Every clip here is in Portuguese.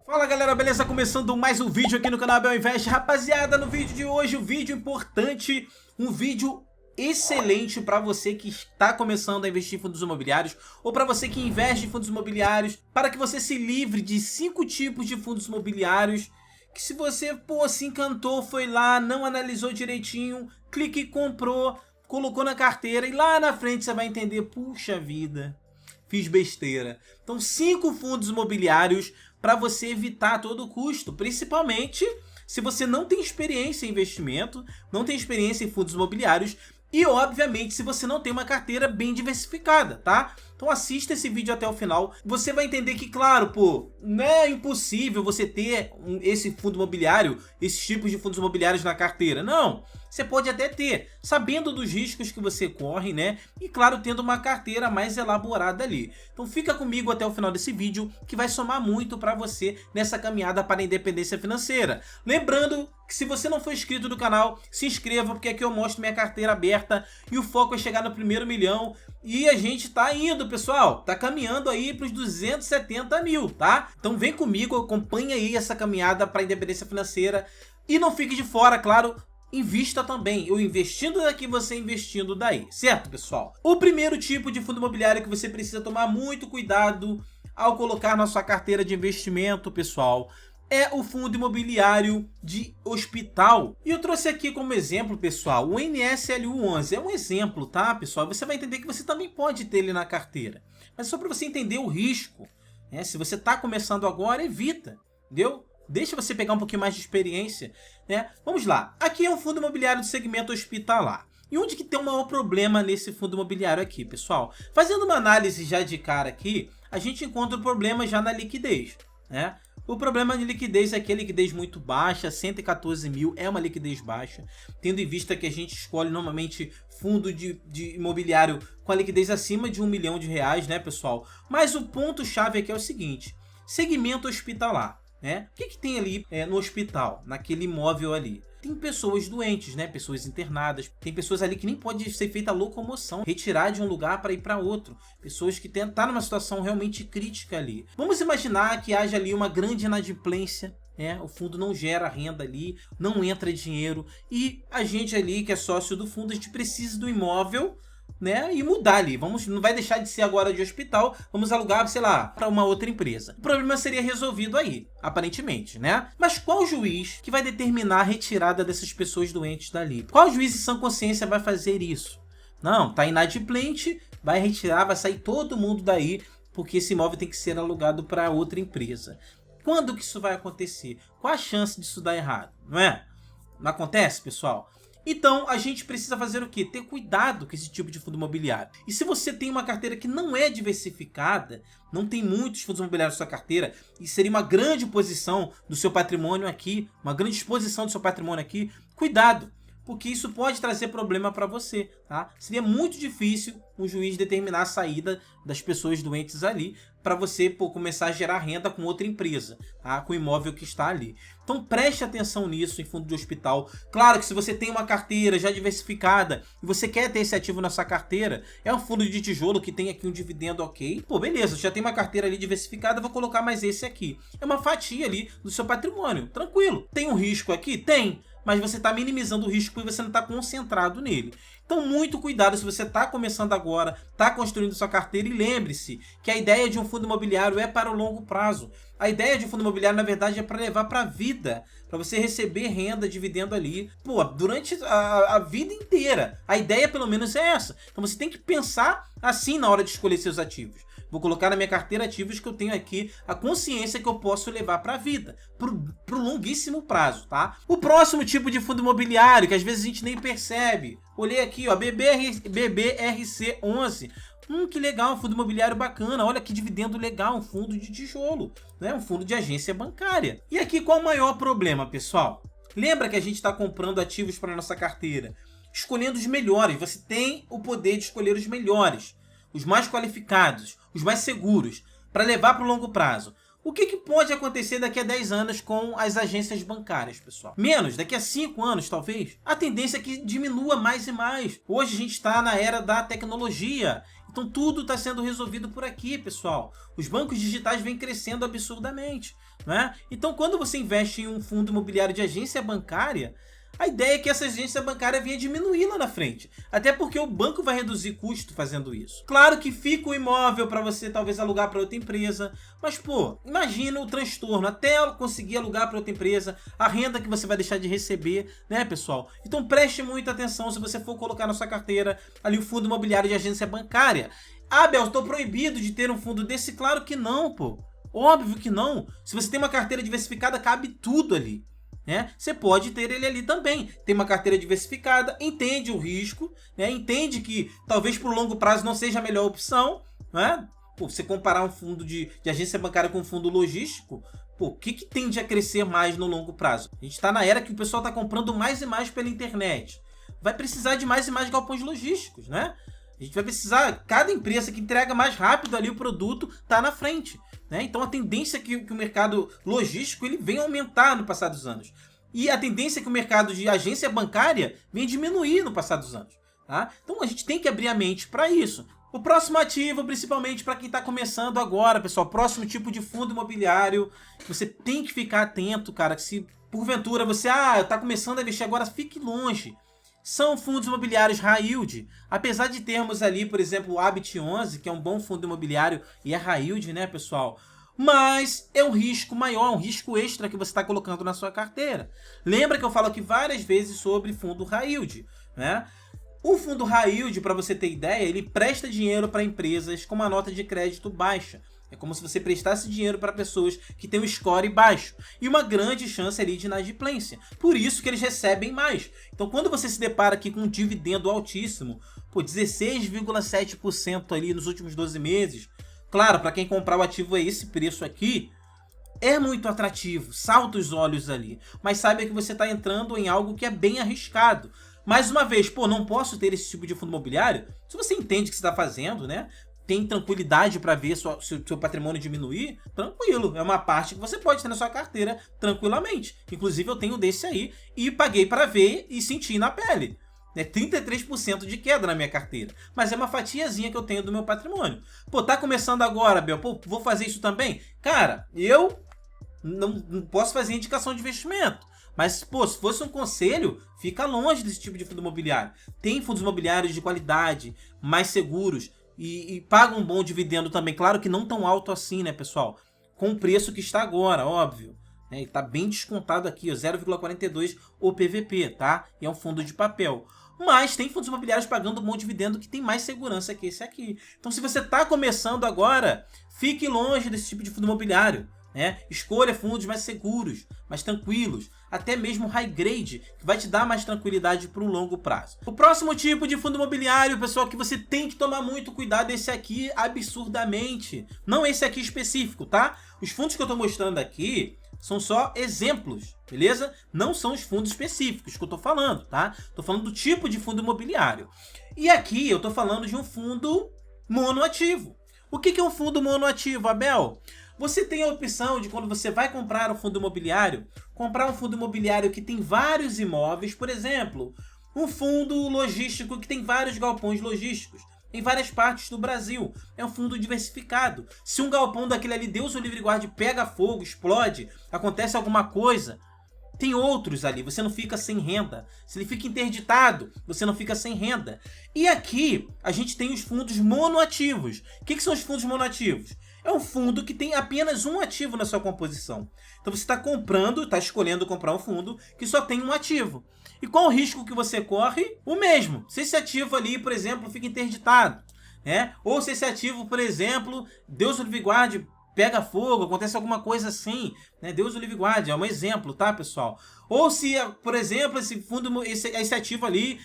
Fala galera, beleza? Começando mais um vídeo aqui no canal Abel Invest. Rapaziada, no vídeo de hoje, um vídeo importante, um vídeo excelente para você que está começando a investir em fundos imobiliários ou para você que investe em fundos imobiliários, para que você se livre de 5 tipos de fundos imobiliários que, se você, se encantou, foi lá, não analisou direitinho, clique e comprou, colocou na carteira e lá na frente você vai entender, puxa vida, fiz besteira. Então 5 fundos imobiliários para você evitar a todo custo, principalmente se você não tem experiência em investimento, não tem experiência em fundos imobiliários e, obviamente, se você não tem uma carteira bem diversificada, tá? Então assista esse vídeo até o final, você vai entender que, claro, não é impossível você ter esse fundo imobiliário, esses tipos de fundos imobiliários na carteira, não. Você pode até ter, sabendo dos riscos que você corre, né? E, claro, tendo uma carteira mais elaborada ali. Então fica comigo até o final desse vídeo, que vai somar muito para você nessa caminhada para a independência financeira. Lembrando que, se você não for inscrito no canal, se inscreva, porque aqui eu mostro minha carteira aberta e o foco é chegar no primeiro milhão. E a gente tá indo, pessoal, tá caminhando aí para os 270 mil, tá? Então vem comigo, acompanha aí essa caminhada para a independência financeira e não fique de fora, claro. Invista também, eu investindo daqui, você investindo daí, certo, pessoal? O primeiro tipo de fundo imobiliário que você precisa tomar muito cuidado ao colocar na sua carteira de investimento, pessoal, é o fundo imobiliário de hospital. E eu trouxe aqui como exemplo, pessoal, o NSLU11. É um exemplo, tá, pessoal? Você vai entender que você também pode ter ele na carteira. Mas só para você entender o risco, né? Se você está começando agora, evita, entendeu? Deixa você pegar um pouquinho mais de experiência, né? Vamos lá. Aqui é um fundo imobiliário do segmento hospitalar. E onde que tem o maior problema nesse fundo imobiliário aqui, pessoal? Fazendo uma análise já de cara aqui, a gente encontra o problema já na liquidez, né? O problema de liquidez aqui é liquidez muito baixa, 114 mil é uma liquidez baixa, tendo em vista que a gente escolhe normalmente fundo de imobiliário com a liquidez acima de R$1 milhão, né, pessoal? Mas o ponto-chave aqui é o seguinte: segmento hospitalar. Né? O que tem ali no hospital, naquele imóvel ali? Tem pessoas doentes, né? Pessoas internadas, tem pessoas ali que nem pode ser feita a locomoção, retirar de um lugar para ir para outro, pessoas que estão numa situação realmente crítica ali. Vamos imaginar que haja ali uma grande inadimplência, o fundo não gera renda ali, não entra dinheiro, e a gente ali que é sócio do fundo, a gente precisa do imóvel, né, e mudar ali. Não vai deixar de ser agora de hospital, vamos alugar, sei lá, para uma outra empresa. O problema seria resolvido aí, aparentemente, né? Mas qual juiz que vai determinar a retirada dessas pessoas doentes dali? Qual juiz em sã consciência vai fazer isso? Não, tá inadimplente, vai retirar, vai sair todo mundo daí, porque esse imóvel tem que ser alugado para outra empresa. Quando que isso vai acontecer? Qual a chance disso dar errado? Não é? Não acontece, pessoal? Então, a gente precisa fazer o quê? Ter cuidado com esse tipo de fundo imobiliário. E se você tem uma carteira que não é diversificada, não tem muitos fundos imobiliários na sua carteira, e seria uma grande posição do seu patrimônio aqui, uma grande exposição do seu patrimônio aqui, cuidado, porque isso pode trazer problema para você, tá? Seria muito difícil um juiz determinar a saída das pessoas doentes ali para você começar a gerar renda com outra empresa, tá? Com o imóvel que está ali. Então preste atenção nisso em fundo de hospital. Claro que se você tem uma carteira já diversificada e você quer ter esse ativo na sua carteira, é um fundo de tijolo que tem aqui um dividendo ok. Beleza, já tem uma carteira ali diversificada, vou colocar mais esse aqui. É uma fatia ali do seu patrimônio, tranquilo. Tem um risco aqui? Tem. Mas você está minimizando o risco e você não está concentrado nele. Então muito cuidado se você está começando agora, está construindo sua carteira, e lembre-se que a ideia de um fundo imobiliário é para o longo prazo. A ideia de um fundo imobiliário, na verdade, é para levar para a vida, para você receber renda, dividendo ali, durante a vida inteira. A ideia, pelo menos, é essa. Então você tem que pensar assim na hora de escolher seus ativos. Vou colocar na minha carteira ativos que eu tenho aqui a consciência que eu posso levar para a vida, pro longuíssimo prazo, tá? O próximo tipo de fundo imobiliário, que às vezes a gente nem percebe. Olhei aqui, ó, BBRC11. Que legal, um fundo imobiliário bacana. Olha que dividendo legal, um fundo de tijolo, né? Um fundo de agência bancária. E aqui qual o maior problema, pessoal? Lembra que a gente está comprando ativos para nossa carteira, escolhendo os melhores. Você tem o poder de escolher os melhores, os mais qualificados, os mais seguros, para levar para o longo prazo. O que pode acontecer daqui a 10 anos com as agências bancárias, pessoal? Menos, daqui a 5 anos, talvez. A tendência é que diminua mais e mais. Hoje a gente está na era da tecnologia. Então tudo está sendo resolvido por aqui, pessoal. Os bancos digitais vêm crescendo absurdamente, né? Então quando você investe em um fundo imobiliário de agência bancária, a ideia é que essa agência bancária venha diminuir lá na frente. Até porque o banco vai reduzir custo fazendo isso. Claro que fica o imóvel para você talvez alugar para outra empresa. Mas, pô, imagina o transtorno. Até conseguir alugar para outra empresa, a renda que você vai deixar de receber, né, pessoal? Então preste muita atenção se você for colocar na sua carteira ali o fundo imobiliário de agência bancária. Ah, Bel, estou proibido de ter um fundo desse? Claro que não, pô. Óbvio que não. Se você tem uma carteira diversificada, cabe tudo ali. Né? Você pode ter ele ali também. Tem uma carteira diversificada, entende o risco, né? Entende que talvez por longo prazo não seja a melhor opção, né? Pô, você comparar um fundo de agência bancária com um fundo logístico, pô, o que tende a crescer mais no longo prazo? A gente está na era que o pessoal está comprando mais e mais pela internet. Vai precisar de mais e mais galpões logísticos, né? A gente vai precisar, cada empresa que entrega mais rápido ali o produto está na frente, né? Então a tendência é que o mercado logístico ele vem aumentar no passar dos anos. E a tendência é que o mercado de agência bancária vem diminuir no passar dos anos. Tá? Então a gente tem que abrir a mente para isso. O próximo ativo, principalmente para quem está começando agora, pessoal, próximo tipo de fundo imobiliário, você tem que ficar atento, cara, que se porventura você está começando a investir agora, fique longe. São fundos imobiliários high yield. Apesar de termos ali, por exemplo, o Habit 11, que é um bom fundo imobiliário e é high yield, né, pessoal? Mas é um risco maior, um risco extra que você está colocando na sua carteira. Lembra que eu falo aqui várias vezes sobre fundo high yield, né? O fundo high yield, para você ter ideia, ele presta dinheiro para empresas com uma nota de crédito baixa. É como se você prestasse dinheiro para pessoas que têm um score baixo e uma grande chance ali de inadimplência. Por isso que eles recebem mais. Então quando você se depara aqui com um dividendo altíssimo, pô, 16,7% ali nos últimos 12 meses, claro, para quem comprar o ativo a esse preço aqui, é muito atrativo, salta os olhos ali. Mas saiba que você está entrando em algo que é bem arriscado. Mais uma vez, pô, não posso ter esse tipo de fundo imobiliário? Se você entende o que você está fazendo, né? Tem tranquilidade para ver seu patrimônio diminuir, tranquilo. É uma parte que você pode ter na sua carteira tranquilamente. Inclusive eu tenho desse aí e paguei para ver e senti na pele. É 33% de queda na minha carteira. Mas é uma fatiazinha que eu tenho do meu patrimônio. Pô, tá começando agora, Bel? Pô, vou fazer isso também? Cara, eu não posso fazer indicação de investimento. Mas, pô, se fosse um conselho, fica longe desse tipo de fundo imobiliário. Tem fundos imobiliários de qualidade, mais seguros, e paga um bom dividendo também. Claro que não tão alto assim, né, pessoal? Com o preço que está agora, óbvio. Né? Está bem descontado aqui, 0,42 o PVP, tá? E é um fundo de papel. Mas tem fundos imobiliários pagando um bom dividendo que tem mais segurança que esse aqui. Então, se você está começando agora, fique longe desse tipo de fundo imobiliário. Né? Escolha fundos mais seguros, mais tranquilos, até mesmo high grade, que vai te dar mais tranquilidade para o longo prazo. O próximo tipo de fundo imobiliário, pessoal, que você tem que tomar muito cuidado, esse aqui absurdamente, não esse aqui específico, tá? Os fundos que eu estou mostrando aqui são só exemplos, beleza? Não são os fundos específicos que eu estou falando, tá? Estou falando do tipo de fundo imobiliário. E aqui eu estou falando de um fundo monoativo. O que é um fundo monoativo, Abel? Você tem a opção de, quando você vai comprar um fundo imobiliário, comprar um fundo imobiliário que tem vários imóveis, por exemplo, um fundo logístico que tem vários galpões logísticos em várias partes do Brasil. É um fundo diversificado. Se um galpão daquele ali, Deus o livre guarde, pega fogo, explode, acontece alguma coisa, tem outros ali, você não fica sem renda. Se ele fica interditado, você não fica sem renda. E aqui a gente tem os fundos monoativos. O que são os fundos monoativos? É um fundo que tem apenas um ativo na sua composição. Então você está comprando, está escolhendo comprar um fundo que só tem um ativo. E qual o risco que você corre? O mesmo. Se esse ativo ali, por exemplo, fica interditado, né? Ou se esse ativo, por exemplo, Deus o livre guarde, pega fogo, acontece alguma coisa assim, né? Deus o livre guarde, é um exemplo, tá, pessoal? Ou se, por exemplo, esse fundo, esse ativo ali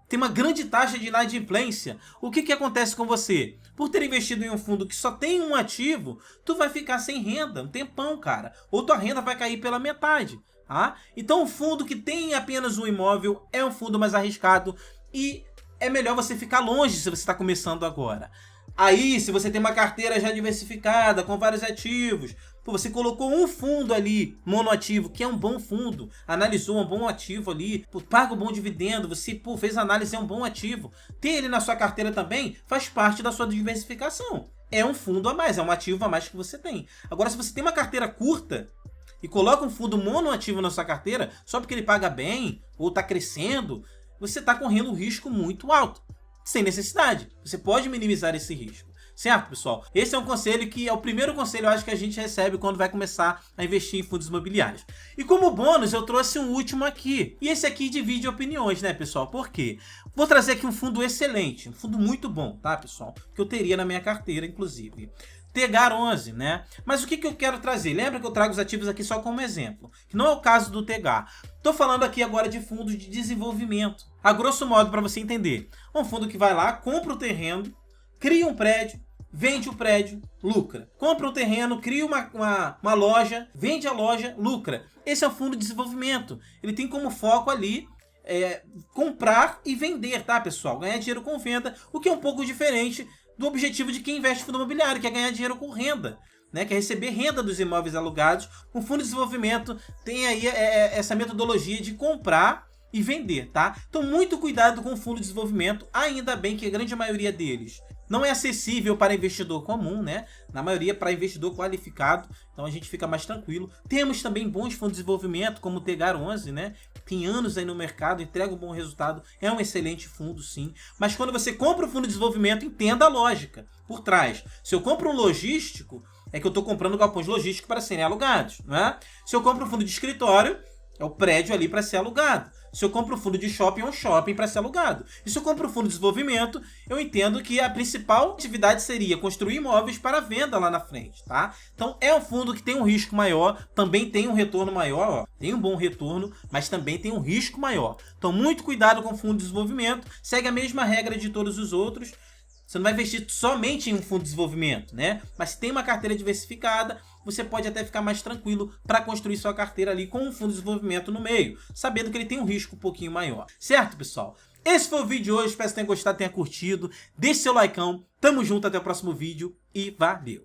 tem uma grande taxa de inadimplência, o que acontece com você? Por ter investido em um fundo que só tem um ativo, tu vai ficar sem renda um tempão, cara. Ou tua renda vai cair pela metade. Tá? Então um fundo que tem apenas um imóvel é um fundo mais arriscado e é melhor você ficar longe se você está começando agora. Aí, se você tem uma carteira já diversificada, com vários ativos, pô, você colocou um fundo ali, monoativo, que é um bom fundo, analisou um bom ativo ali, pô, paga um bom dividendo, você pô, fez análise, é um bom ativo. Ter ele na sua carteira também faz parte da sua diversificação. É um fundo a mais, é um ativo a mais que você tem. Agora, se você tem uma carteira curta e coloca um fundo monoativo na sua carteira, só porque ele paga bem ou está crescendo, você está correndo um risco muito alto. Sem necessidade. Você pode minimizar esse risco. Certo, pessoal? Esse é um conselho que é o primeiro conselho, eu acho, que a gente recebe quando vai começar a investir em fundos imobiliários. E como bônus, eu trouxe um último aqui. E esse aqui divide opiniões, né, pessoal? Por quê? Vou trazer aqui um fundo excelente, um fundo muito bom, tá, pessoal? Que eu teria na minha carteira, inclusive. Tegar 11, né? Mas o que eu quero trazer? Lembra que eu trago os ativos aqui só como exemplo, que não é o caso do Tegar. Tô falando aqui agora de fundos de desenvolvimento. A grosso modo, para você entender, um fundo que vai lá, compra o terreno, cria um prédio, vende o prédio, lucra. Compra um terreno, cria uma loja, vende a loja, lucra. Esse é um fundo de desenvolvimento. Ele tem como foco ali comprar e vender, tá, pessoal? Ganhar dinheiro com venda, o que é um pouco diferente do objetivo de quem investe em fundo imobiliário, que é ganhar dinheiro com renda, né? Que é receber renda dos imóveis alugados. O fundo de desenvolvimento tem aí essa metodologia de comprar e vender, tá? Então muito cuidado com o fundo de desenvolvimento, ainda bem que a grande maioria deles não é acessível para investidor comum, né? Na maioria para investidor qualificado, então a gente fica mais tranquilo. Temos também bons fundos de desenvolvimento, como o Tegar 11, né? Tem anos aí no mercado, entrega um bom resultado, é um excelente fundo, sim. Mas quando você compra o fundo de desenvolvimento, entenda a lógica por trás. Se eu compro um logístico, é que eu estou comprando galpões logísticos para serem alugados, né? Se eu compro um fundo de escritório, é o prédio ali para ser alugado. Se eu compro um fundo de shopping, é um shopping para ser alugado. E se eu compro um fundo de desenvolvimento, eu entendo que a principal atividade seria construir imóveis para venda lá na frente, tá? Então é um fundo que tem um risco maior, também tem um retorno maior, ó. Tem um bom retorno, mas também tem um risco maior. Então muito cuidado com o fundo de desenvolvimento, segue a mesma regra de todos os outros. Você não vai investir somente em um fundo de desenvolvimento, né? Mas se tem uma carteira diversificada, você pode até ficar mais tranquilo para construir sua carteira ali com um fundo de desenvolvimento no meio, sabendo que ele tem um risco um pouquinho maior. Certo, pessoal? Esse foi o vídeo de hoje, espero que tenha gostado, tenha curtido. Deixe seu likeão, tamo junto, até o próximo vídeo e valeu!